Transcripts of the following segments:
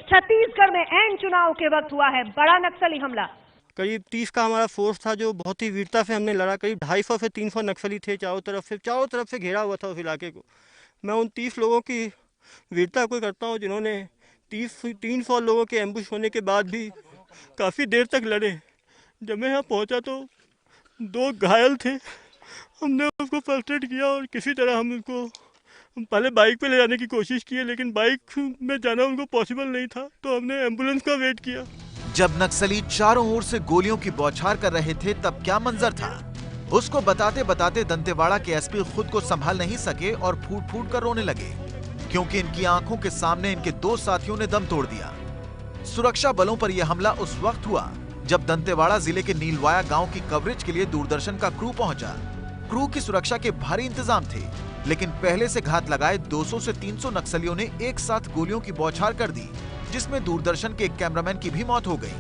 छत्तीसगढ़ में एन चुनाव के वक्त हुआ है बड़ा नक्सली हमला। करीब 30 का हमारा फोर्स था जो बहुत ही वीरता से हमने लड़ा। करीब 250 से 300 नक्सली थे, चारों तरफ से घेरा हुआ था उस इलाके को। मैं उन 30 लोगों की वीरता को करता हूँ जिन्होंने 300 लोगों के एम्बुश होने के बाद भी काफ़ी देर तक लड़े। जब मैं यहाँ पहुँचा तो 2 घायल थे। हमने उसको फर्स्ट एड किया और किसी तरह हम उनको पहले बाइक पे ले जाने की कोशिश की, लेकिन बाइक में जाना उनको पॉसिबल नहीं था, तो हमने एम्बुलेंस का वेट किया। जब नक्सली चारों ओर से गोलियों की बौछार कर रहे थे तब क्या मंजर था, उसको बताते बताते दंतेवाड़ा के एसपी खुद को संभाल नहीं सके और फूट फूट कर रोने लगे, क्योंकि इनकी आंखों के सामने इनके 2 साथियों ने दम तोड़ दिया। सुरक्षा बलों पर यह हमला उस वक्त हुआ जब दंतेवाड़ा जिले के नीलवाया गांव की कवरेज के लिए दूरदर्शन का क्रू पहुंचा। क्रू की सुरक्षा के भारी इंतजाम थे, लेकिन पहले से घात लगाए 200 से 300 नक्सलियों ने एक साथ गोलियों की बौछार कर दी, जिसमें दूरदर्शन के एक कैमरामैन की भी मौत हो गई।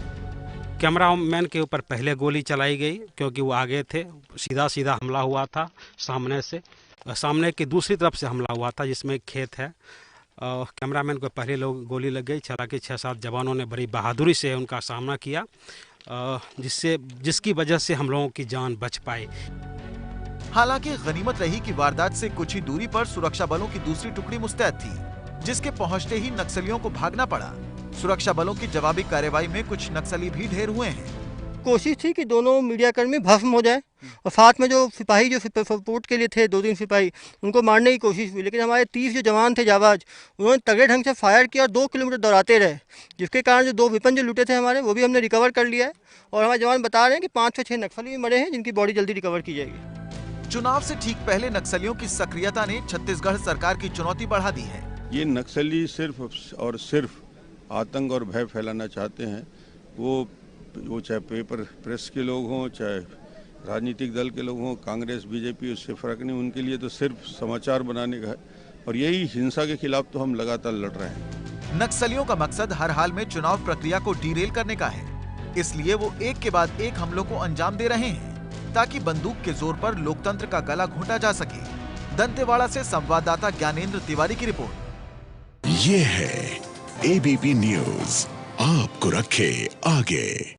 कैमरामैन के ऊपर पहले गोली चलाई गई क्योंकि वो आगे थे। सीधा सीधा हमला हुआ था सामने से, सामने की दूसरी तरफ से हमला हुआ था जिसमें एक खेत है। कैमरामैन को पहले लोग गोली लग गई। हालांकि 6-7 जवानों ने बड़ी बहादुरी से उनका सामना किया, जिसकी वजह से हम लोगों की जान बच पाई। हालांकि गनीमत रही कि वारदात से कुछ ही दूरी पर सुरक्षा बलों की दूसरी टुकड़ी मुस्तैद थी, जिसके पहुंचते ही नक्सलियों को भागना पड़ा। सुरक्षा बलों की जवाबी कार्रवाई में कुछ नक्सली भी ढेर हुए हैं। कोशिश थी कि दोनों मीडियाकर्मी भस्म हो जाए और साथ में जो सिपाही जो सपोर्ट के लिए थे 2-3 सिपाही, उनको मारने की कोशिश हुई, लेकिन हमारे 30 जो जवान थे जाबाज, उन्होंने तगड़े ढंग से फायर किया और 2 किलोमीटर दौड़ाते रहे, जिसके कारण जो 2 वेपन जो लूटे थे हमारे, वो भी हमने रिकवर कर लिया है। और हमारे जवान बता रहे हैं कि 5 से 6 नक्सली भी मरे हैं, जिनकी बॉडी जल्दी रिकवर की जाएगी। चुनाव से ठीक पहले नक्सलियों की सक्रियता ने छत्तीसगढ़ सरकार की चुनौती बढ़ा दी है। ये नक्सली सिर्फ और सिर्फ आतंक और भय फैलाना चाहते हैं। वो चाहे पेपर प्रेस के लोग हों, चाहे राजनीतिक दल के लोग हों, कांग्रेस बीजेपी, उससे फर्क नहीं। उनके लिए तो सिर्फ समाचार बनाने का है, और यही हिंसा के खिलाफ तो हम लगातार लड़ रहे हैं। नक्सलियों का मकसद हर हाल में चुनाव प्रक्रिया को डीरेल करने का है, इसलिए वो एक के बाद एक हमलों को अंजाम दे रहे हैं ताकि बंदूक के जोर पर लोकतंत्र का गला घोंटा जा सके। दंतेवाड़ा से संवाददाता ज्ञानेंद्र तिवारी की रिपोर्ट। ये है एबीपी न्यूज, आपको रखे आगे।